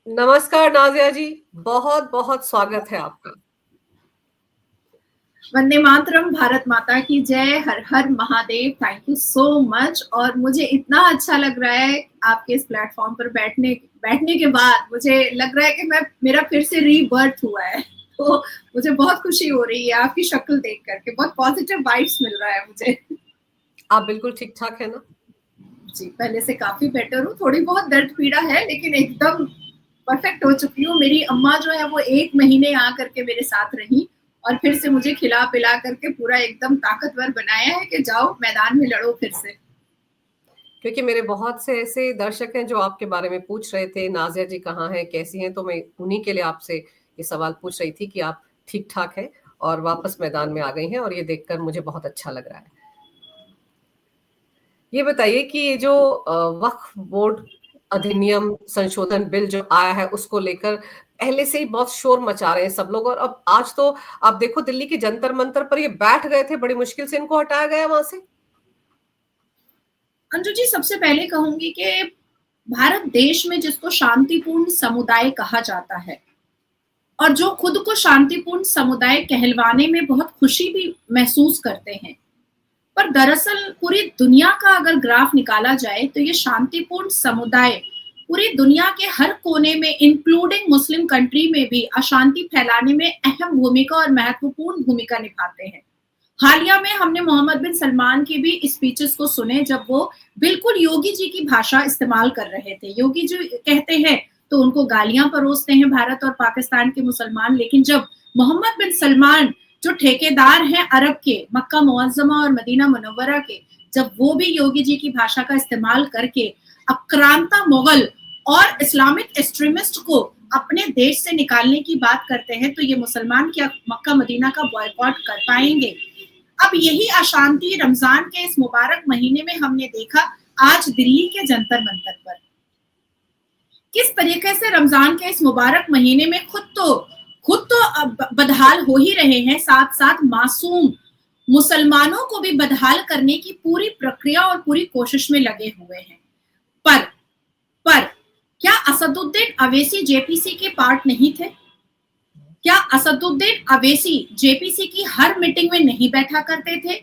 नमस्कार नाज़िया जी, बहुत-बहुत स्वागत है आपका। वंदे मातरम, भारत माता की जय, हर हर Mahadev. Thank you so much. और मुझे इतना अच्छा लग रहा है आपके इस प्लेटफॉर्म पर बैठने बैठने के बाद मुझे लग रहा है कि मेरा फिर से रीबर्थ हुआ है। तो मुझे बहुत खुशी हो रही है आपकी शक्ल देख करके, बहुत पॉजिटिव वाइब्स मिल रहा है मुझे। आप बिल्कुल ठीक-ठाक हैं ना? जी, पहले से काफ़ी बेटर हूँ, थोड़ी बहुत दर्द पीड़ा है लेकिन एकदम परफेक्ट हो चुकी हूँ। मेरी अम्मा जो है वो 1 महीने आकर के मेरे साथ रहीं और फिर से मुझे खिला-पिला करके पूरा एकदम ताकतवर बनाया है कि जाओ मैदान में लड़ो फिर से। क्योंकि मेरे बहुत से ऐसे दर्शक हैं जो आपके बारे में पूछ रहे थे, नाज़िया जी कहाँ हैं, कैसी हैं? तो मैं उन्हीं के लिए आपसे ये सवाल पूछ रही थी कि आप ठीक-ठाक हैं और वापस मैदान में आ गई हैं और ये देखकर मुझे बहुत अच्छा लग रहा है। ये बताइए कि ये जो वक्फ बोर्ड अधिनियम संशोधन बिल जो आया है, उसको लेकर पहले से ही बहुत शोर मचा रहे हैं सब लोग और अब आज तो आप देखो दिल्ली के जंतर-मंतर पर ये बैठ गए थे, बड़ी मुश्किल से इनको हटाया गया वहाँ से। अंजू जी, सबसे पहले कहूँगी कि भारत देश में जिसको शांतिपूर्ण समुदाय कहा जाता है और जो खुद को शांतिपूर्ण समुदाय कहलवाने में बहुत खुशी भी महसूस करते हैं, पर दरअसल पूरी दुनिया का अगर ग्राफ निकाला जाए तो ये शांतिपूर्ण समुदाय पूरी दुनिया के हर कोने में इंक्लूडिंग मुस्लिम कंट्री में भी अशांति फैलाने में अहम भूमिका और महत्वपूर्ण भूमिका निभाते हैं। हालिया में हमने मोहम्मद बिन सलमान की भी स्पीचेस को सुने जब वो बिल्कुल योगी जी की भाषा इस्तेमाल कर रहे थे। योगी जी कहते हैं तो उनको गालियां परोसते हैं भारत और पाकिस्तान के मुसलमान, लेकिन जब मोहम्मद बिन सलमान जो ठेकेदार हैं अरब के, मक्का मुअज्जमा और मदीना मुनव्वरा के, जब वो भी योगी जी की भाषा का इस्तेमाल करके आक्रांता मुगल और इस्लामिक एक्सट्रीमिस्ट को अपने देश से निकालने की बात करते हैं तो ये मुसलमान क्या मक्का मदीना का बॉयकॉट कर पाएंगे? अब यही अशांति रमजान के इस मुबारक महीने में हमने देखा आज दिल्ली के जंतर मंतर पर। किस तरीके से रमजान के इस मुबारक महीने में खुद तो बदहाल हो ही रहे हैं, साथ साथ मासूम मुसलमानों को भी बदहाल करने की पूरी प्रक्रिया और पूरी कोशिश में लगे हुए हैं। पर पर क्या असदुद्दीन अवैसी जेपीसी के पार्ट नहीं थे? क्या असदुद्दीन अवैसी जेपीसी की हर मीटिंग में नहीं बैठा करते थे?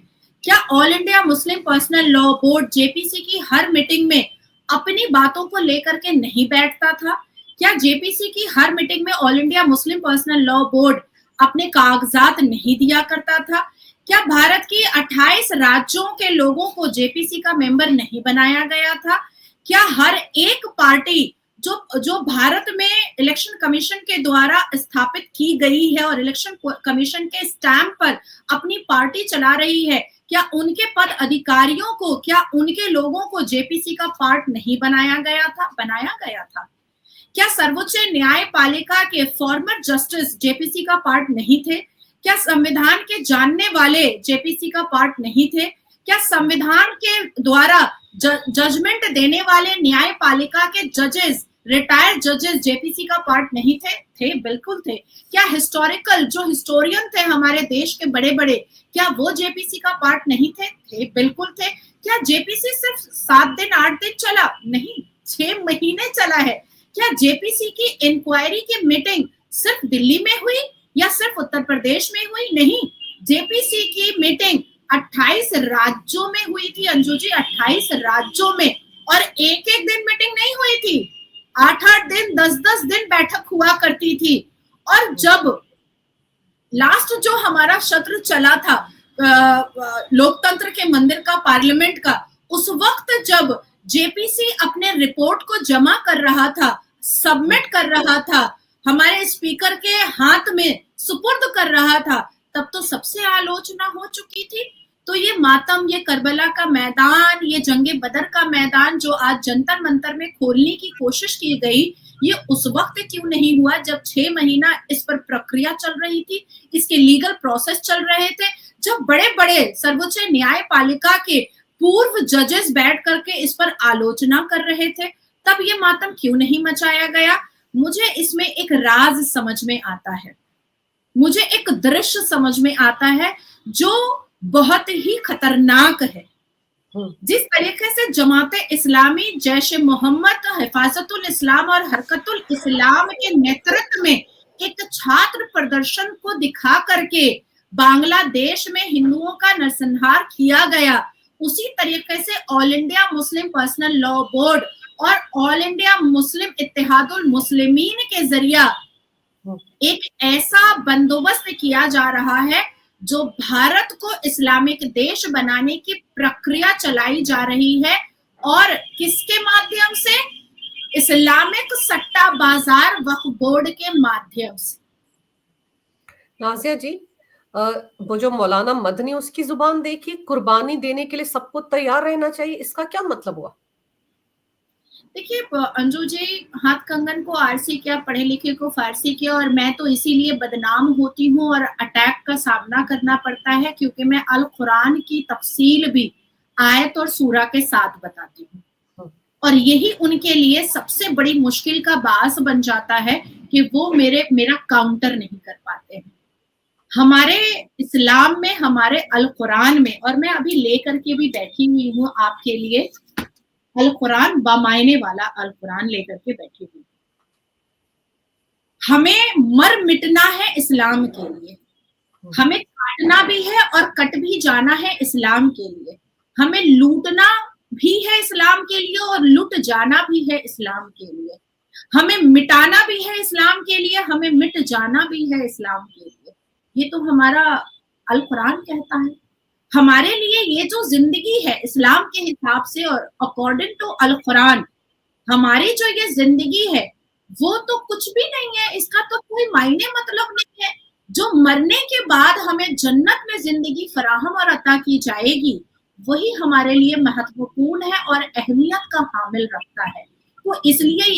क्या all India Muslim personal law board JPC की हर मीटिंग में अपनी बातों को लेकर के नहीं बैठता था? क्या जेपीसी की हर मीटिंग में all India Muslim personal law board अपने कागजात नहीं दिया करता था? क्या भारत की 28 राज्यों के लोगों को जेपीसी का मेंबर नहीं बनाया गया था? क्या हर एक पार्टी जो भारत में इलेक्शन कमीशन के द्वारा स्थापित की गई है और इलेक्शन कमीशन के स्टैंप पर अपनी पार्टी चला रही है, क्या उनके पद अधिकारियों को, क्या उनके लोगों को जेपीसी का पार्ट नहीं बनाया गया था? बनाया गया था। क्या सर्वोच्च न्यायपालिका के फॉर्मर जस्टिस जेपीसी का पार्ट नहीं थे? क्या संविधान के जानने वाले जेपीसी का पार्ट नहीं थे? क्या संविधान के द्वारा जजमेंट देने वाले न्यायपालिका के जजेस, रिटायर्ड जजेस जेपीसी का पार्ट नहीं थे? थे, बिल्कुल थे। क्या हिस्टोरिकल जो हिस्टोरियन थे हमारे देश के बड़े-बड़े, क्या वो जेपीसी का पार्ट नहीं थे? थे, बिल्कुल थे। क्या जेपीसी सिर्फ 7 दिन 8 दिन चला? नहीं, 6 महीने चला है। क्या जेपीसी की इंक्वायरी की मीटिंग सिर्फ दिल्ली में हुई या सिर्फ उत्तर प्रदेश में हुई? नहीं, जेपीसी की मीटिंग 28 राज्यों में हुई थी अंजू जी, 28 राज्यों में, और एक-एक दिन मीटिंग नहीं हुई थी, 8-8 दिन, 10-10 दिन बैठक हुआ करती थी। और जब लास्ट जो हमारा सत्र चला था लोकतंत्र के मंदिर का, पार्लियामेंट का, उस वक्त जब जेपीसी अपने रिपोर्ट को जमा कर रहा था, सबमिट कर रहा था, हमारे स्पीकर के हाथ में सुपुर्द कर रहा था, तब तो सबसे आलोचना हो चुकी थी। तो ये मातम, ये करबला का मैदान, ये जंगे बदर का मैदान जो आज जंतर मंतर में खोलने की कोशिश की गई, ये उस वक्त क्यों नहीं हुआ जब 6 महीना इस पर प्रक्रिया चल रही थी, इसके लीगल प्रोसेस चल रहे थे, जब बड़े-बड़े सर्वोच्च न्यायपालिका के पूर्व जजेस बैठ करके इस पर आलोचना कर रहे थे, तब ये मातम क्यों नहीं मचाया गया? मुझे इसमें एक राज समझ में आता है, मुझे एक दृश्य समझ में आता है जो बहुत ही खतरनाक है। जिस तरीके से जमाते इस्लामी, जैश मोहम्मद, हिफाजतुल इस्लाम और हरकतुल इस्लाम के नेतृत्व में एक छात्र प्रदर्शन को दिखा करके बांग्लादेश में हिंदुओं का नरसंहार किया गया, उसी तरीके से all India Muslim personal law board और all India Muslim Ittehadul Muslimeen के जरिया एक ऐसा बंदोबस्त किया जा रहा है जो भारत को इस्लामिक देश बनाने की प्रक्रिया चलाई जा रही है, और किसके माध्यम से? इस्लामिक सट्टा बाजार वक्फ बोर्ड के माध्यम से। नाजिया जी, वो जो मौलाना मदनी, उसकी जुबान देखिए, कुर्बानी देने के लिए सबको तैयार रहना चाहिए, इसका क्या मतलब हुआ? देखिए अंजू जी, हाथ कंगन को आरसी किया, पढ़े लिखे को फारसी किया, और मैं तो इसीलिए बदनाम होती हूँ और अटैक का सामना करना पड़ता है क्योंकि मैं अल कुरान की तफसील भी आयत और सूरा के साथ बताती हूँ, और यही उनके लिए सबसे बड़ी मुश्किल का बास बन जाता है कि वो मेरा काउंटर नहीं कर पाते हैं। हमारे इस्लाम में, हमारे अल कुरान में, और मैं अभी लेकर के भी बैठी हुई हूँ आपके लिए अल कुरान, बामायने वाला अल कुरान लेकर के बैठी हुई। हमें मर मिटना है इस्लाम के लिए, हमें काटना भी है और कट भी जाना है इस्लाम के लिए, हमें लूटना भी है इस्लाम के लिए और लुट जाना भी है इस्लाम के लिए, हमें मिटाना भी है इस्लाम के लिए, हमें मिट जाना भी है इस्लाम के लिए। ये तो हमारा अल कुरान कहता है। हमारे लिए ये जो जिंदगी है इस्लाम के हिसाब से और अकॉर्डिंग टू अल कुरान, हमारी जो ये जिंदगी है वो तो कुछ भी नहीं है, इसका तो कोई मायने मतलब नहीं है। जो मरने के बाद हमें जन्नत में जिंदगी फराहम और अता की जाएगी, वही हमारे लिए महत्वपूर्ण है और अहमियत का हामिल रखता है। तो इसलिए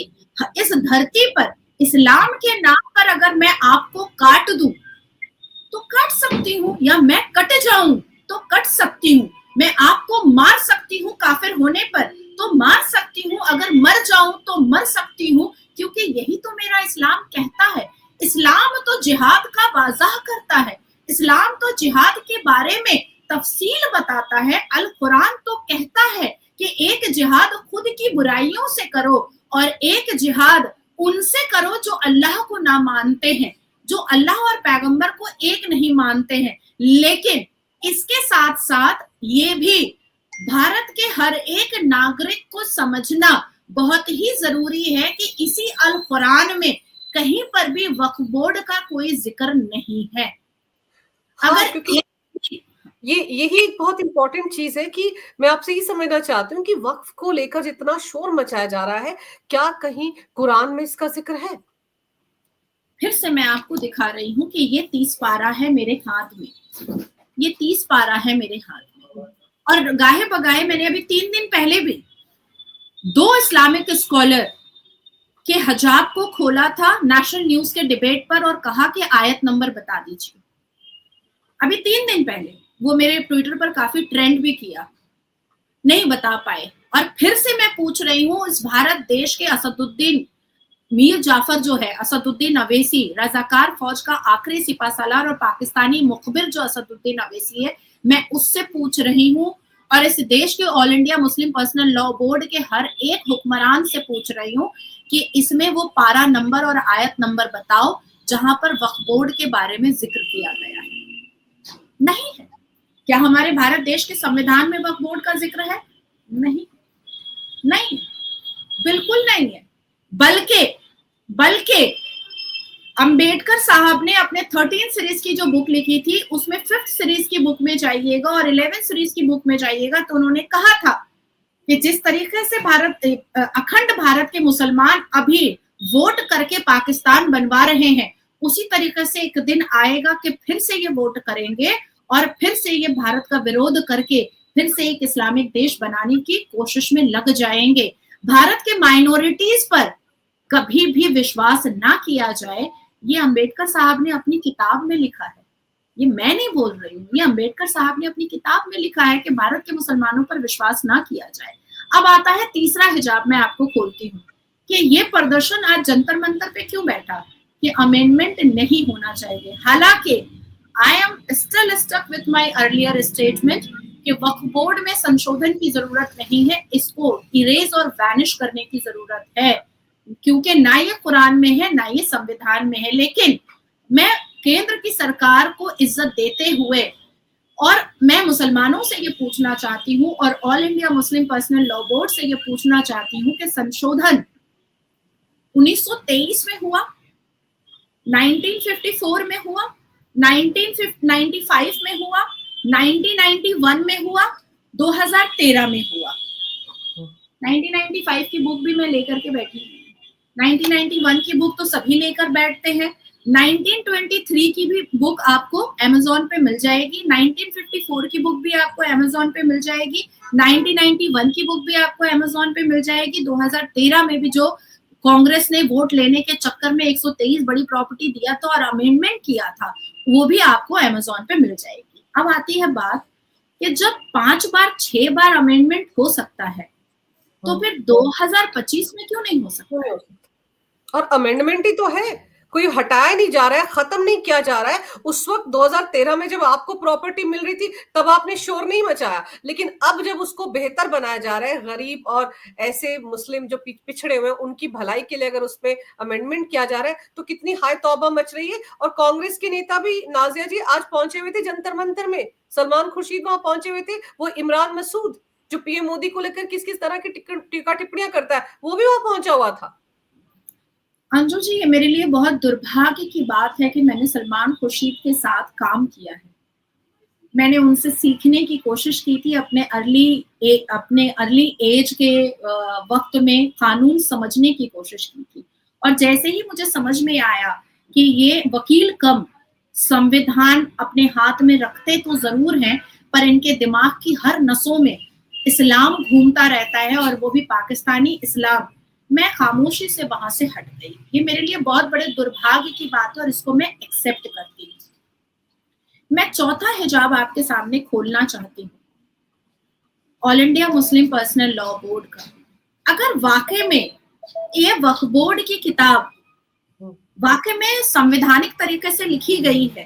इस धरती पर इस्लाम के नाम पर अगर मैं आपको काट दूं तो काट सकती हूँ, या मैं कट जाऊं तो कट सकती हूँ, मैं आपको मार सकती हूँ काफिर होने पर तो मार सकती हूँ, अगर मर जाऊं तो मर सकती हूँ, क्योंकि यही तो मेरा इस्लाम कहता है। इस्लाम तो जिहाद का वाज़ाह करता है, इस्लाम तो जिहाद के बारे में तफसील बताता है। अल कुरान तो कहता है कि एक जिहाद खुद की बुराइयों से करो और एक जिहाद उनसे करो जो अल्लाह को ना मानते हैं, जो अल्लाह और पैगंबर को एक नहीं मानते हैं। लेकिन इसके साथ साथ ये भी भारत के हर एक नागरिक को समझना बहुत ही जरूरी है कि इसी अल कुरान में कहीं पर भी वक्फ बोर्ड का कोई जिक्र नहीं है। अगर यही एक बहुत इंपॉर्टेंट चीज है कि मैं आपसे ये समझना चाहती हूँ कि वक्फ को लेकर जितना शोर मचाया जा रहा है, क्या कहीं कुरान में इसका जिक्र है? फिर से मैं आपको दिखा रही हूँ कि ये 30 पारा है मेरे हाथ में, ये 30 पारा है मेरे हाथ में, और गाहे बगाहे मैंने अभी 3 दिन पहले भी 2 इस्लामिक स्कॉलर के हिजाब को खोला था नेशनल न्यूज के डिबेट पर और कहा कि आयत नंबर बता दीजिए। अभी 3 दिन पहले वो मेरे ट्विटर पर काफी ट्रेंड भी किया, नहीं बता पाए। और फिर से मैं पूछ रही हूँ, इस भारत देश के असदुद्दीन मीर जाफर जो है, असदुद्दीन अवैसी, रजाकार फौज का आखिरी सिपाहसालार और पाकिस्तानी मुखबिर जो असदुद्दीन अवैसी है, मैं उससे पूछ रही हूँ, और इस देश के all India Muslim personal law board के हर एक हुक्मरान से पूछ रही हूँ कि इसमें वो पारा नंबर और आयत नंबर बताओ जहां पर वक्फ बोर्ड के बारे में जिक्र किया गया है। नहीं है। क्या हमारे भारत देश के संविधान में वक्फ बोर्ड का जिक्र है? नहीं, नहीं, बिल्कुल नहीं है। बल्कि अंबेडकर साहब ने अपने 13 सीरीज की जो बुक लिखी थी उसमें 5th सीरीज की बुक में जाइएगा और 11th सीरीज की बुक में जाइएगा तो उन्होंने कहा था कि जिस तरीके से अखंड भारत के मुसलमान अभी वोट करके पाकिस्तान बनवा रहे हैं, उसी तरीके से एक दिन आएगा कि फिर से ये वोट करेंगे और फिर से ये भारत का विरोध करके फिर से एक इस्लामिक देश बनाने की कोशिश में लग जाएंगे। भारत के माइनॉरिटीज पर कभी भी विश्वास ना किया जाए, ये अंबेडकर साहब ने अपनी किताब में लिखा है, ये मैं नहीं बोल रही हूँ, ये अंबेडकर साहब ने अपनी किताब में लिखा है कि भारत के मुसलमानों पर विश्वास ना किया जाए। अब आता है तीसरा हिजाब, मैं आपको खोलती हूँ कि ये प्रदर्शन आज जंतर मंतर पे क्यों बैठा, कि अमेंडमेंट नहीं होना चाहिए। हालांकि I am still stuck with my earlier statement कि वक्फ बोर्ड में संशोधन की जरूरत नहीं है, इसको इरेज और वैनिश करने की जरूरत है, क्योंकि ना ये कुरान में है ना ये संविधान में है। लेकिन मैं केंद्र की सरकार को इज्जत देते हुए और मैं मुसलमानों से ये पूछना चाहती हूँ और all India Muslim personal law board से ये पूछना चाहती हूँ कि संशोधन 1923 में हुआ, 1954 में हुआ, 1995 में हुआ, 1991 में हुआ, 2013 में हुआ। 1995 की बुक भी मैं लेकर के बैठी हूँ, 1991 की बुक तो सभी लेकर बैठते हैं, 1923 की भी बुक आपको अमेज़न पे मिल जाएगी, 1954 की बुक भी आपको अमेज़न पे मिल जाएगी, 1991 की बुक भी आपको अमेज़न पे मिल जाएगी, 2013 में भी जो कांग्रेस ने वोट लेने के चक्कर में 123 बड़ी प्रॉपर्टी दिया था और अमेंडमेंट किया था, वो भी आपको अमेज़न पे मिल जाएगी। अब आती है बात कि जब 5 बार 6 बार अमेंडमेंट हो सकता है तो फिर 2025 में क्यों नहीं हो सकता? और अमेंडमेंट ही तो है, कोई हटाया नहीं जा रहा है, खत्म नहीं किया जा रहा है। उस वक्त 2013 में जब आपको प्रॉपर्टी मिल रही थी तब आपने शोर नहीं मचाया, लेकिन अब जब उसको बेहतर बनाया जा रहा है, गरीब और ऐसे मुस्लिम जो पिछड़े हुए हैं उनकी भलाई के लिए अगर उसमें अमेंडमेंट किया जा रहा है तो कितनी हाय तौबा मच रही है। और कांग्रेस के नेता भी नाजिया जी आज पहुंचे हुए थे जंतर मंतर में, सलमान खुर्शीद वहां पहुंचे हुए थे, वो इमरान मसूद जो पीएम मोदी को लेकर किस किस तरह की टीका टिप्पणियां करता है वो भी वहां पहुंचा हुआ था। अंजू जी, ये मेरे लिए बहुत दुर्भाग्य की बात है कि मैंने सलमान खुर्शीद के साथ काम किया है। मैंने उनसे सीखने की कोशिश की थी अपने अर्ली एज के वक्त में, कानून समझने की कोशिश की थी। और जैसे ही मुझे समझ में आया कि ये वकील कम संविधान अपने हाथ में रखते तो जरूर हैं, पर इनके दिमाग की हर नसों में इस्लाम घूमता रहता है और वो भी पाकिस्तानी इस्लाम, मैं खामोशी से वहां से हट गई। ये मेरे लिए बहुत बड़े दुर्भाग्य की बात है और इसको मैं एक्सेप्ट करती हूँ। मैं चौथा हिजाब आपके सामने खोलना चाहती हूँ, all India Muslim personal law board का। अगर वाकई में ये वक्फ बोर्ड की किताब वाकई में संवैधानिक तरीके से लिखी गई है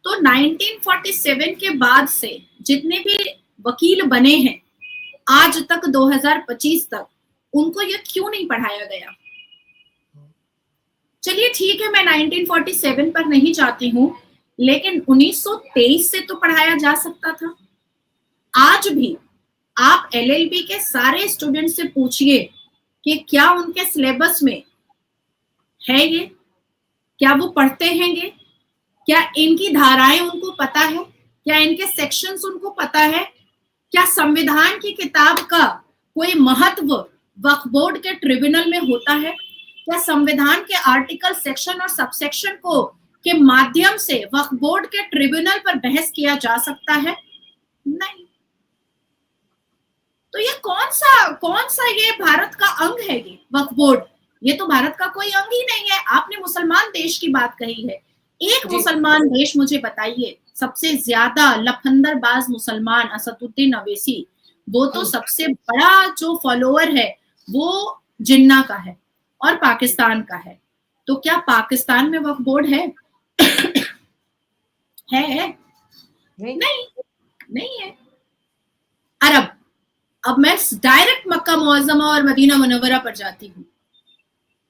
तो 1947 के बाद से जितने भी वकील बने हैं आज तक 2025 तक, उनको ये क्यों नहीं पढ़ाया गया? चलिए ठीक है, मैं 1947 पर नहीं चाहती हूँ, लेकिन 1923 से तो पढ़ाया जा सकता था। आज भी आप एलएलबी के सारे स्टूडेंट से पूछिए कि क्या उनके सिलेबस में है ये, क्या वो पढ़ते हैं ये, क्या इनकी धाराएं उनको पता है, क्या इनके सेक्शंस उनको पता है, क्या संविधान की किताब का कोई महत्व वक्फ बोर्ड के ट्रिब्यूनल में होता है, क्या संविधान के आर्टिकल, सेक्शन और सबसेक्शन को के माध्यम से वक्फ बोर्ड के ट्रिब्यूनल पर बहस किया जा सकता है? नहीं। तो ये कौन सा ये भारत का अंग है? ये वक्फ बोर्ड ये तो भारत का कोई अंग ही नहीं है। आपने मुसलमान देश की बात कही है, एक मुसलमान देश मुझे बताइए सबसे ज्यादा लफंदरबाज मुसलमान असदुद्दीन अवैसी, वो तो सबसे बड़ा जो फॉलोअर है वो जिन्ना का है और पाकिस्तान का है। तो क्या पाकिस्तान में वक्फ बोर्ड है? है? नहीं है। अरब, अब मैं डायरेक्ट मक्का मुअज्जमा और मदीना मुनव्वरा पर जाती हूँ।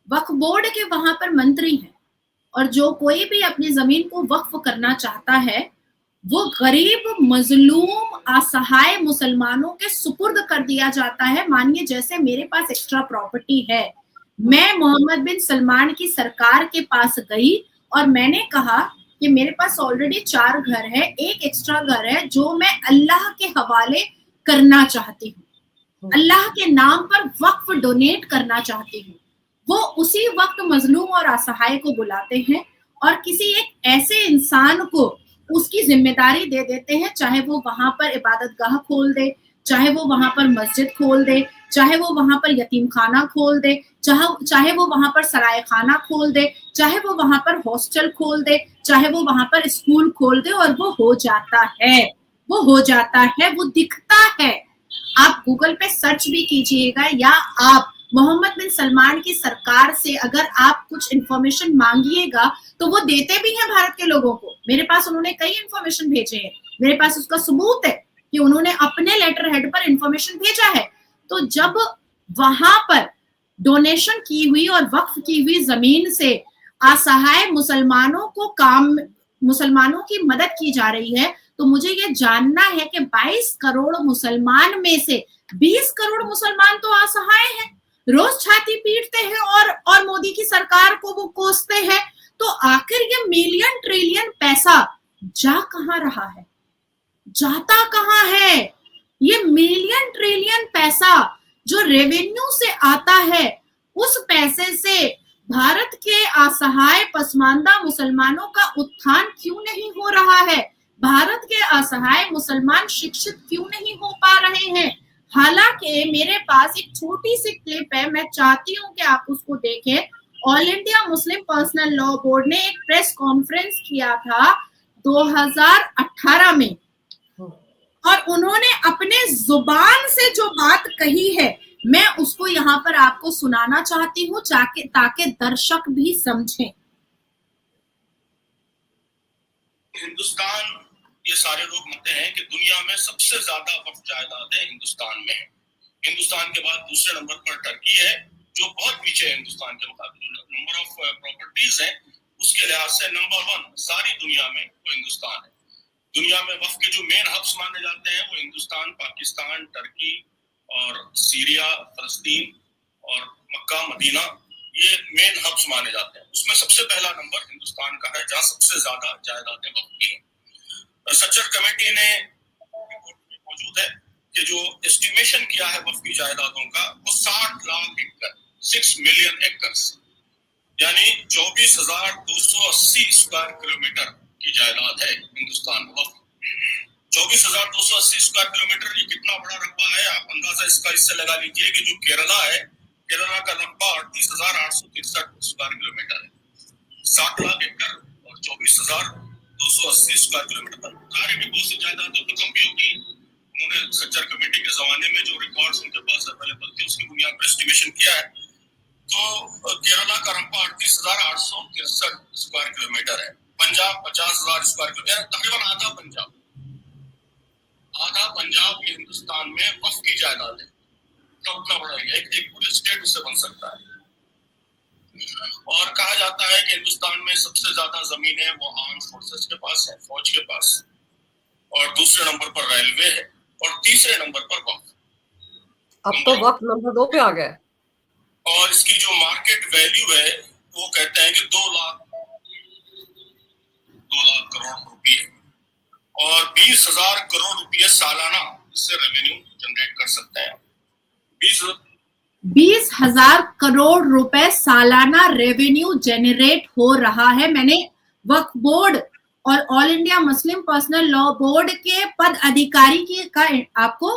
वक्फ बोर्ड के वहां पर मंत्री हैं और जो कोई भी अपनी जमीन को वक्फ करना चाहता है वो गरीब, मजलूम, असहाय मुसलमानों के सुपुर्द कर दिया जाता है। मानिए जैसे मेरे पास एक्स्ट्रा प्रॉपर्टी है, मैं मोहम्मद बिन सलमान की सरकार के पास गई और मैंने कहा कि मेरे पास ऑलरेडी 4 घर है, एक एक्स्ट्रा घर है जो मैं अल्लाह के हवाले करना चाहती हूँ, अल्लाह के नाम पर वक्फ डोनेट करना चाहती हूँ। वो उसी वक्त मजलूम और असहाय को बुलाते हैं और किसी एक ऐसे इंसान को उसकी जिम्मेदारी दे देते हैं, चाहे वो वहां पर इबादतगाह खोल दे, चाहे वो वहां पर मस्जिद खोल दे, चाहे वो वहां पर यतीम खाना खोल दे, चाहे वो वहां पर सराय खाना खोल दे, चाहे वो वहां पर हॉस्टल खोल दे, चाहे वो वहां पर स्कूल खोल दे, और वो हो जाता है, वो दिखता है। आप गूगल पे सर्च भी कीजिएगा या आप मोहम्मद बिन सलमान की सरकार से अगर आप कुछ इंफॉर्मेशन मांगिएगा तो वो देते भी हैं भारत के लोगों को। मेरे पास उन्होंने कई इंफॉर्मेशन भेजे हैं, मेरे पास उसका सबूत है कि उन्होंने अपने लेटर हेड पर इंफॉर्मेशन भेजा है। तो जब वहां पर डोनेशन की हुई और वक्फ की हुई जमीन से असहाय मुसलमानों की मदद की जा रही है, तो मुझे ये जानना है कि 22 करोड़ मुसलमान में से 20 करोड़ मुसलमान तो असहाय हैं, रोज छाती पीटते हैं और मोदी की सरकार को वो कोसते हैं। तो आखिर ये मिलियन ट्रिलियन पैसा जा कहां रहा है, जाता कहां है? ये मिलियन ट्रिलियन पैसा जो रेवेन्यू से आता है, उस पैसे से भारत के असहाय पसमानदा मुसलमानों का उत्थान क्यों नहीं हो रहा है? भारत के असहाय मुसलमान शिक्षित क्यों नहीं हो पा रहे हैं? हालांकि मेरे पास एक छोटी सी क्लिप है, मैं चाहती हूं कि आप उसको देखें। All India Muslim personal law board ने एक प्रेस कॉन्फ्रेंस किया था 2018 में, और उन्होंने अपने जुबान से जो बात कही है, मैं उसको यहाँ पर आपको सुनाना चाहती हूँ ताकि दर्शक भी समझें। हिंदुस्तान, ये सारे लोग मानते हैं कि दुनिया में सबसे ज्यादा वक्फ जायदाद है हिंदुस्तान में। हिंदुस्तान के बाद दूसरे नंबर पर टर्की है, जो बहुत पीछे है हिंदुस्तान के मुकाबले। नंबर ऑफ प्रॉपर्टीज है उसके लिहाज से नंबर 1 सारी दुनिया में वो हिंदुस्तान है। दुनिया में वक्फ के जो मेन हब्स माने जाते हैं वो हिंदुस्तान, पाकिस्तान, टर्की और सीरिया, फलस्तीन और मक्का, मदीना, ये मेन हब्स माने जाते हैं। उसमें सबसे पहला नंबर हिंदुस्तान का है, जहां सबसे ज्यादा जायदादें वक्फ की हैं। सच्चर कमेटी ने रिपोर्ट में मौजूद है कि जो एस्टिमेशन किया है वक्फ की जायदादों का, वो 60 लाख एकड़, 6 मिलियन एकड़, यानी 24,280 स्क्वायर किलोमीटर की जायदाद है हिंदुस्तान में वक्फ। 24,280 स्क्वायर किलोमीटर, ये कितना बड़ा रकबा है आप अंदाजा इसका इससे लगा लीजिए कि जो केरला है, केरला का रकबा 38,863 स्क्वायर किलोमीटर है। 60 लाख एकड़ और 24,280 स्क्वायर किलोमीटर पर जाहिर है बहुत सी जायदाद तो कम भी होगी। उन्होंने सच्चर कमेटी के जमाने में जो रिकॉर्ड्स उनके पास अवेलेबल थे उसकी बुनियाद पर एस्टिमेशन किया है। तो केरला का रकबा 38,863 स्क्वायर किलोमीटर है। पंजाब 50,000 स्क्वायर किलोमीटर, तकरीबन आधा पंजाब ये हिंदुस्तान में वक्फ की जायदाद है। तो उतना बड़ा एक पूरे स्टेट उससे बन सकता है। और कहा जाता है कि हिंदुस्तान में सबसे ज्यादा जमीनें वो आर्म फोर्सेस के पास है, फौज के पास, और दूसरे नंबर पर रेलवे है और तीसरे नंबर पर वक्फ। अब तो वक्फ नंबर 2 पे आ गया। और इसकी जो मार्केट वैल्यू है वो कहते हैं कि 2 लाख करोड़ रुपए और 20,000 करोड़ रुपए सालाना इससे रेवेन्यू जनरेट कर सकते हैं। 20,000 करोड़ रुपए सालाना रेवेन्यू जनरेट हो रहा है। मैंने वक्फ बोर्ड और all India Muslim personal law board के पद अधिकारी का आपको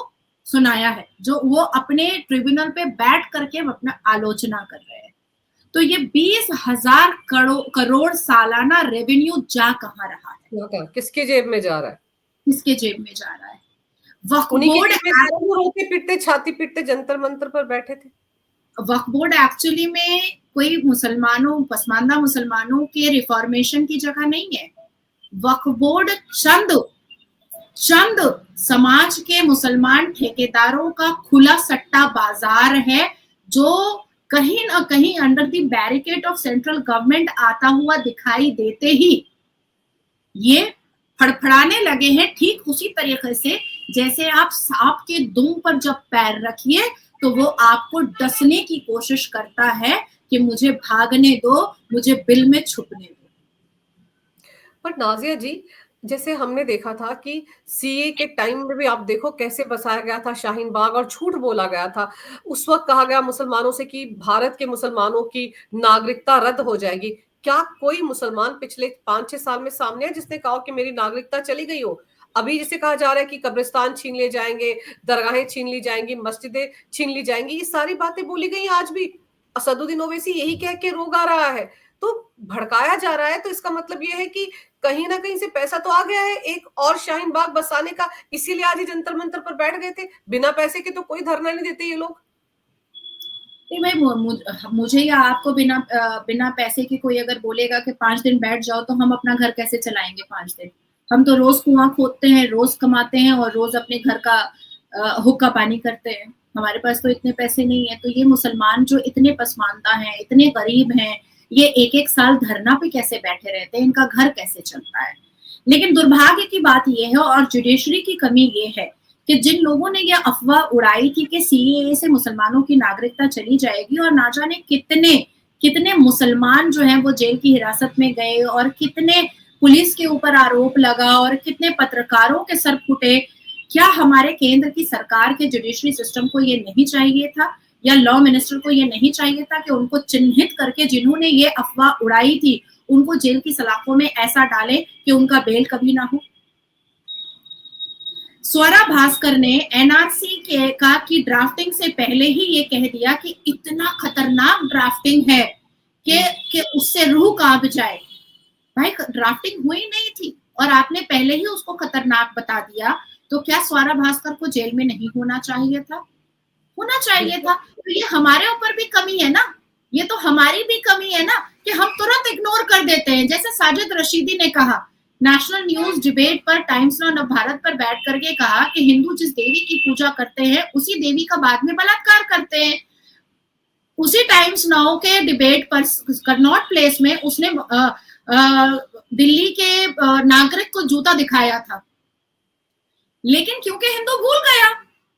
सुनाया है, जो वो अपने ट्रिब्यूनल पे बैठ करके अपना आलोचना कर रहे हैं। तो ये 20,000 करोड़ सालाना रेवेन्यू जा कहां रहा है? किसके जेब में जा रहा है? किसके जेब में जा रहा है? वक्फ बोर्ड रोते पिटते छाती पिटते जंतर मंतर पर बैठे थे। वक्फ बोर्ड एक्चुअली में कोई पसमानदा मुसलमानों के रिफॉर्मेशन की जगह नहीं है। वक्फ बोर्ड चंद समाज के मुसलमान ठेकेदारों का खुला सट्टा बाजार है, जो कहीं ना कहीं under the barricade of central government आता हुआ दिखाई देते ही ये फड़फड़ाने लगे हैं। ठीक उसी तरीके से जैसे आप सांप के दुम पर जब पैर रखिए तो वो आपको डसने की कोशिश करता है कि मुझे भागने दो, मुझे बिल में छुपने दो। पर नाजिया जी, जैसे हमने देखा था कि सीए के टाइम में भी आप देखो कैसे बसाया गया था शाहीन बाग और झूठ बोला गया था। उस वक्त कहा गया मुसलमानों से कि भारत के मुसलमानों की नागरिकता रद्द हो जाएगी। क्या कोई मुसलमान पिछले 5-6 साल में सामने है जिसने कहा कि मेरी नागरिकता चली गई हो? अभी जिसे कहा जा रहा है कि कब्रिस्तान छीन लिए जाएंगे, दरगाहें छीन ली जाएंगी, मस्जिदें छीन ली जाएंगी, ये सारी बातें बोली गई आज भी। असदुद्दीन ओवैसी यही कह के रोग आ रहा है, तो भड़काया जा रहा है। तो इसका मतलब ये है कि कहीं ना कहीं से पैसा तो आ गया है एक और शाहीन बाग बसाने का, इसीलिए आज ही जंतर मंतर पर बैठ गए थे। बिना पैसे के तो कोई धरना नहीं देते ये लोग। नहीं भाई, मुझे या आपको बिना पैसे के कोई अगर बोलेगा कि 5 दिन बैठ जाओ, तो हम अपना घर कैसे चलाएंगे 5 दिन? हम तो रोज कुआं खोदते हैं, रोज कमाते हैं और रोज अपने घर का हुक्का पानी करते हैं। हमारे पास तो इतने पैसे नहीं है। तो ये मुसलमान जो इतने पसमानदा हैं, इतने गरीब हैं, ये एक एक साल धरना पे कैसे बैठे रहते हैं, इनका घर कैसे चलता है? लेकिन दुर्भाग्य की बात ये है और जुडिशरी की कमी ये है कि जिन लोगों ने यह अफवाह उड़ाई थी कि सीएए से मुसलमानों की नागरिकता चली जाएगी, और ना जाने कितने कितने मुसलमान जो हैं वो जेल की हिरासत में गए, और कितने पुलिस के ऊपर आरोप लगा, और कितने पत्रकारों के सर फूटे। क्या हमारे केंद्र की सरकार के जुडिशरी सिस्टम को ये नहीं चाहिए था, या लॉ मिनिस्टर को ये नहीं चाहिए था कि उनको चिन्हित करके जिन्होंने ये अफवाह उड़ाई थी उनको जेल की सलाखों में ऐसा डाले कि उनका बेल कभी ना हो? स्वरा भास्कर ने एनआरसी की ड्राफ्टिंग से पहले ही ये कह दिया कि इतना खतरनाक ड्राफ्टिंग है कि उससे रूह कांप जाए। भाई, ड्राफ्टिंग हुई नहीं थी और आपने पहले ही उसको खतरनाक बता दिया, तो क्या स्वरा भास्कर को जेल में नहीं होना चाहिए था? होना चाहिए था। तो ये हमारे ऊपर भी कमी है ना, ये तो हमारी भी कमी है ना कि हम तुरंत इग्नोर कर देते हैं। जैसे साजिद रशीदी ने कहा नेशनल न्यूज डिबेट पर टाइम्स नाउ भारत पर बैठ करके कहा कि हिंदू जिस देवी की पूजा करते हैं उसी देवी का बाद में बलात्कार करते हैं। उसी टाइम्स नाउ के डिबेट पर कनॉट प्लेस में उसने दिल्ली के नागरिक को जूता दिखाया था, लेकिन क्योंकि हिंदू भूल गया,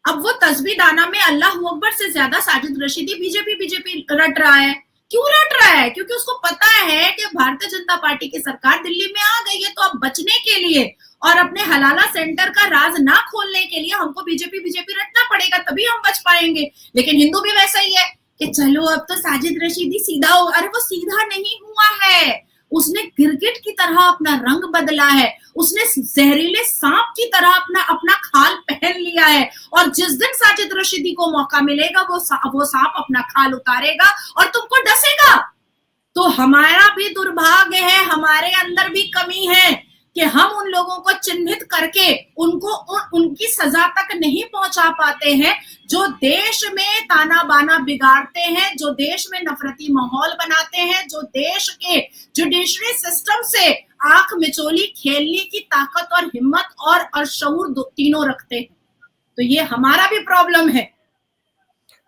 अब वो तस्बीह दाना में अल्लाह अकबर से ज्यादा साजिद रशीदी बीजेपी रट रहा है। क्यों रट रहा है? क्योंकि उसको पता है कि भारतीय जनता पार्टी की सरकार दिल्ली में आ गई है, तो अब बचने के लिए और अपने हलाला सेंटर का राज ना खोलने के लिए हमको बीजेपी रटना पड़ेगा, तभी हम बच पाएंगे। लेकिन हिंदू भी वैसा ही है कि चलो अब तो साजिद रशीदी सीधा हो। अरे वो सीधा नहीं हुआ है, उसने गिरगिट की तरह अपना रंग बदला है, उसने जहरीले सांप की तरह अपना खाल पहन लिया है, और जिस दिन साजिद रशीदी को मौका मिलेगा वो सांप अपना खाल उतारेगा और तुमको डसेगा। तो हमारा भी दुर्भाग्य है, हमारे अंदर भी कमी है कि हम उन लोगों को चिन्हित करके उनको उनकी सजा तक नहीं पहुंचा पाते हैं, जो देश में ताना बाना बिगाड़ते हैं, जो देश में नफरती माहौल बनाते हैं, जो देश के जुडिशरी सिस्टम से आंख मिचोली खेलने की ताकत और हिम्मत और शऊर तीनों रखते हैं। तो ये हमारा भी प्रॉब्लम है।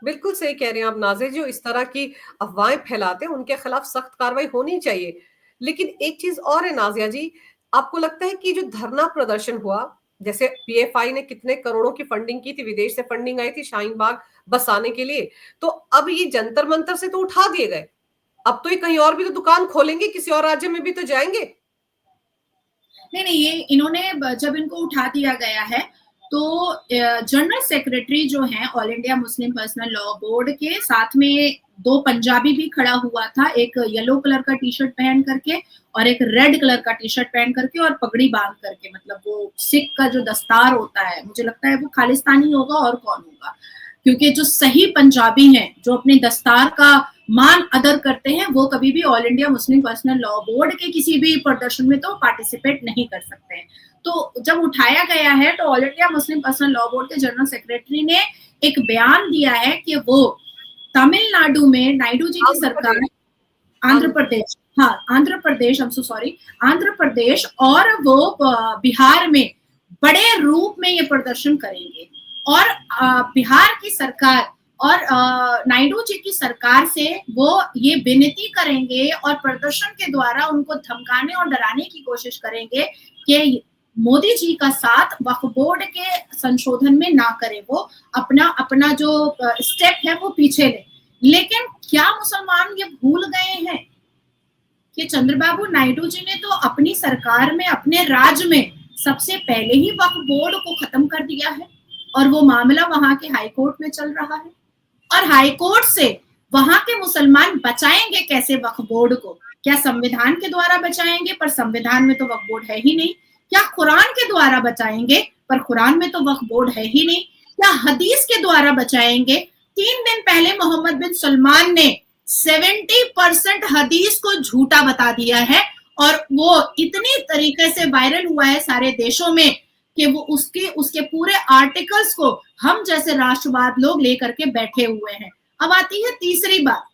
बिल्कुल सही कह रहे हैं आप नाज़िर, जो इस तरह की अफवाहें फैलाते हैं उनके खिलाफ सख्त कार्रवाई होनी चाहिए। लेकिन एक चीज और है नाजिया जी, आपको लगता है कि जो धरना प्रदर्शन हुआ, जैसे पीएफआई ने कितने करोड़ों की फंडिंग की थी, विदेश से फंडिंग आई थी शाहीन बाग बसाने के लिए, तो अब ये जंतर मंतर से तो उठा दिए गए, अब तो ये कहीं और भी तो दुकान खोलेंगे, किसी और राज्य में भी तो जाएंगे। नहीं, ये इन्होंने जब इनको उठा दिया गया है तो जनरल सेक्रेटरी जो है all India Muslim personal law board के साथ में 2 पंजाबी भी खड़ा हुआ था, एक येलो कलर का टी शर्ट पहन करके और एक रेड कलर का टी शर्ट पहन करके और पगड़ी बांध करके, मतलब वो सिख का जो दस्तार होता है, मुझे लगता है वो खालिस्तानी होगा और कौन होगा, क्योंकि जो सही पंजाबी हैं जो अपने दस्तार का मान अदर करते हैं वो कभी भी all India Muslim personal law board के किसी भी प्रदर्शन में तो पार्टिसिपेट नहीं कर सकते हैं। तो जब उठाया गया है तो all India Muslim personal law board के जनरल सेक्रेटरी ने एक बयान दिया है कि वो तमिलनाडु में नायडू जी की सरकार, आंध्र प्रदेश और वो बिहार में बड़े रूप में ये प्रदर्शन करेंगे, और बिहार की सरकार और नायडू जी की सरकार से वो ये विनती करेंगे और प्रदर्शन के द्वारा उनको धमकाने और डराने की कोशिश करेंगे कि मोदी जी का साथ वक्फ बोर्ड के संशोधन में ना करें, वो अपना जो स्टेप है वो पीछे ले। लेकिन क्या मुसलमान ये भूल गए हैं कि चंद्रबाबू नायडू जी ने तो अपनी सरकार में, अपने राज्य में सबसे पहले ही वक्फ बोर्ड को खत्म कर दिया है, और वो मामला वहां के हाई कोर्ट में चल रहा है, और हाई कोर्ट से वहां के मुसलमान बचाएंगे कैसे वक्फ बोर्ड को? क्या संविधान के द्वारा बचाएंगे? पर संविधान में तो वक्फ बोर्ड है ही नहीं। क्या कुरान के द्वारा बचाएंगे? पर कुरान में तो वक्फ बोर्ड है ही नहीं। क्या हदीस के द्वारा बचाएंगे? 3 दिन पहले मोहम्मद बिन सलमान ने 70% हदीस को झूठा बता दिया है, और वो इतनी तरीके से वायरल हुआ है सारे देशों में कि वो उसके पूरे आर्टिकल्स को हम जैसे राष्ट्रवाद लोग लेकर के बैठे हुए हैं। अब आती है तीसरी बात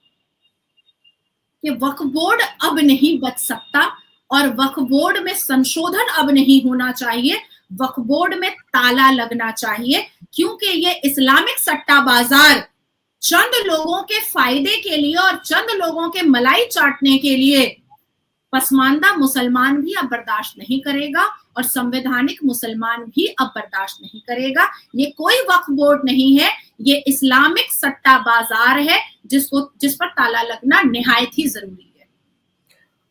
कि वक्फ बोर्ड अब नहीं बच सकता और वक्फ बोर्ड में संशोधन अब नहीं होना चाहिए, वक्फ बोर्ड में ताला लगना चाहिए, क्योंकि ये इस्लामिक सट्टा बाजार चंद लोगों के फायदे के लिए और चंद लोगों के मलाई चाटने के लिए पसमानदा मुसलमान भी अब बर्दाश्त नहीं करेगा और संवैधानिक मुसलमान भी अब बर्दाश्त नहीं करेगा। ये कोई वक्फ बोर्ड नहीं है, ये इस्लामिक सट्टा बाजार है जिस पर ताला लगना निहायत ही जरूरी है।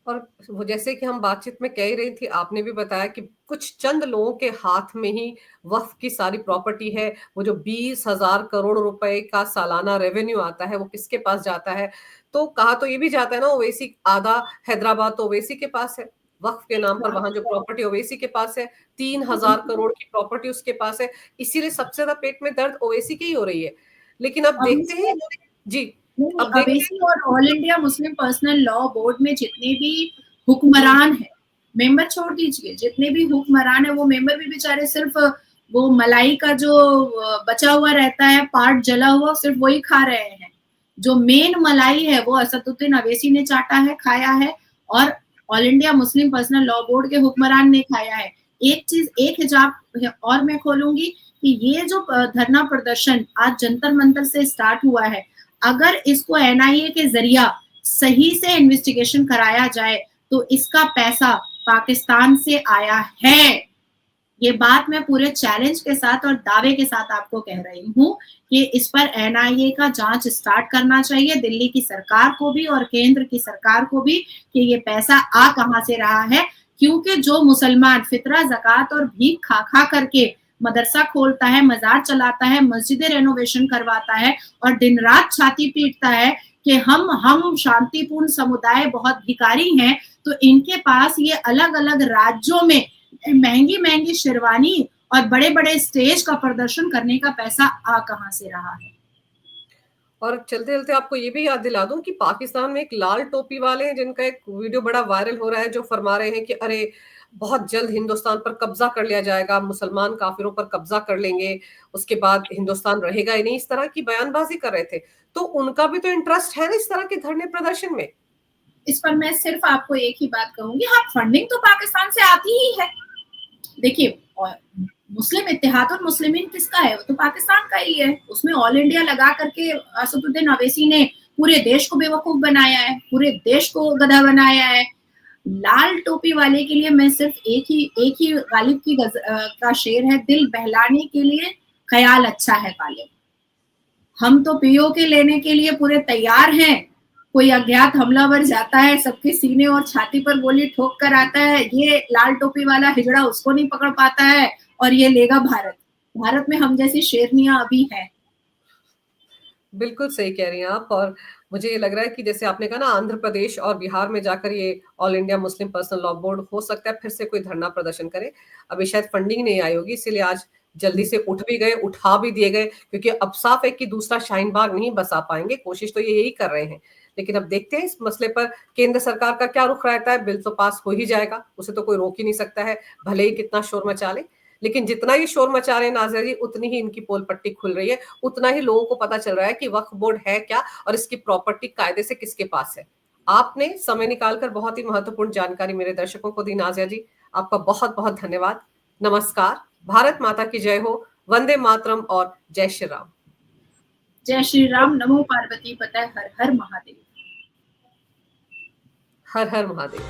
और वो जैसे कि हम बातचीत में कह ही रही थी, आपने भी बताया कि कुछ चंद लोगों के हाथ में ही वक्फ की सारी प्रॉपर्टी है। वो जो 20,000 करोड़ रुपए का सालाना रेवेन्यू आता है वो किसके पास जाता है? तो कहा तो ये भी जाता है ना, ओवैसी आधा हैदराबाद तो ओवैसी के पास है वक्फ के नाम पर, वहां जो प्रॉपर्टी ओवैसी के पास है, 3,000 करोड़ की प्रॉपर्टी उसके पास है। इसीलिए सबसे ज्यादा पेट में दर्द ओवैसी की ही हो रही है। लेकिन अब देखते हैं जी, अब अवेसी और all India Muslim personal law board में जितने भी हुक्मरान हैं, मेंबर छोड़ दीजिए, जितने भी हुक्मरान है वो मेंबर भी बेचारे सिर्फ वो मलाई का जो बचा हुआ रहता है, पार्ट जला हुआ, सिर्फ वही खा रहे हैं। जो मेन मलाई है वो असदुद्दीन अवेसी ने चाटा है, खाया है, और all India Muslim personal law board के हुक्मरान ने खाया है। एक चीज, एक हिजाब और मैं खोलूंगी कि ये जो धरना प्रदर्शन आज जंतर मंतर से स्टार्ट हुआ है, अगर इसको एनआईए के जरिया सही से इन्वेस्टिगेशन कराया जाए तो इसका पैसा पाकिस्तान से आया है। ये बात मैं पूरे चैलेंज के साथ और दावे के साथ आपको कह रही हूँ कि इस पर एनआईए का जांच स्टार्ट करना चाहिए, दिल्ली की सरकार को भी और केंद्र की सरकार को भी, कि ये पैसा आ कहां से रहा है। क्योंकि जो मुसलमान फितरा, ज़कात और भीख खा खा करके मदरसा खोलता है, मजार चलाता है, मस्जिदें रेनोवेशन करवाता है और दिन रात छाती पीटता है कि हम शांतिपूर्ण समुदाय बहुत भिखारी हैं, तो इनके पास ये अलग अलग राज्यों में महंगी महंगी शेरवानी और बड़े बड़े स्टेज का प्रदर्शन करने का पैसा आ कहां से रहा है। और चलते चलते आपको ये भी याद दिला दूं कि पाकिस्तान में एक लाल टोपी वाले हैं जिनका एक वीडियो बड़ा वायरल हो रहा है, जो फरमा रहे हैं कि अरे बहुत जल्द हिंदुस्तान पर कब्जा कर लिया जाएगा, मुसलमान काफिरों पर कब्जा कर लेंगे, उसके बाद हिंदुस्तान रहेगा ही नहीं। इस तरह की बयानबाजी कर रहे थे। तो उनका भी तो इंटरेस्ट है ना इस तरह के धरने प्रदर्शन में। इस पर मैं सिर्फ आपको एक ही बात कहूंगी, हाँ, फंडिंग तो पाकिस्तान से आती ही है। देखिए, मुस्लिम इत्तेहादुल मुस्लिमीन किसका है? वो तो पाकिस्तान का ही है। उसमें ऑल इंडिया लगा करके असदुद्दीन अवैसी ने पूरे देश को बेवकूफ बनाया है, पूरे देश को गधा बनाया है। लाल टोपी वाले के लिए मैं सिर्फ एक ही गालिब की का शेर है, दिल बहलाने के लिए ख्याल अच्छा है गालिब। हम तो पीओके लेने के लिए पूरे तैयार हैं। कोई अज्ञात हमलावर जाता है, सबके सीने और छाती पर गोली ठोक कर आता है, ये लाल टोपी वाला हिजड़ा उसको नहीं पकड़ पाता है और ये लेगा भारत। भारत में हम जैसी शेरनियां अभी हैं। बिल्कुल सही कह रही हैं आप। और मुझे ये लग रहा है कि जैसे आपने कहा ना, आंध्र प्रदेश और बिहार में जाकर ये all India Muslim personal law board हो सकता है फिर से कोई धरना प्रदर्शन करे। अभी शायद फंडिंग नहीं आई होगी, इसीलिए आज जल्दी से उठ भी गए, उठा भी दिए गए, क्योंकि अब साफ है कि दूसरा शाहीन बाग नहीं बसा पाएंगे। कोशिश तो ये यही कर रहे हैं, लेकिन अब देखते हैं इस मसले पर केंद्र सरकार का क्या रुख रहता है। बिल तो पास हो ही जाएगा, उसे तो कोई रोक ही नहीं सकता है, भले ही कितना शोर मचा ले। लेकिन जितना ये शोर मचा रहे हैं नाज़िया जी, उतनी ही इनकी पोल पट्टी खुल रही है, उतना ही लोगों को पता चल रहा है कि वक्फ बोर्ड है क्या और इसकी प्रॉपर्टी कायदे से किसके पास है। आपने समय निकालकर बहुत ही महत्वपूर्ण जानकारी मेरे दर्शकों को दी नाज़िया जी, आपका बहुत बहुत धन्यवाद। नमस्कार, भारत माता की जय हो, वंदे मातरम और जय श्री राम। जय श्री राम, नमो पार्वती पतय, हर हर महादेव। हर हर महादेव।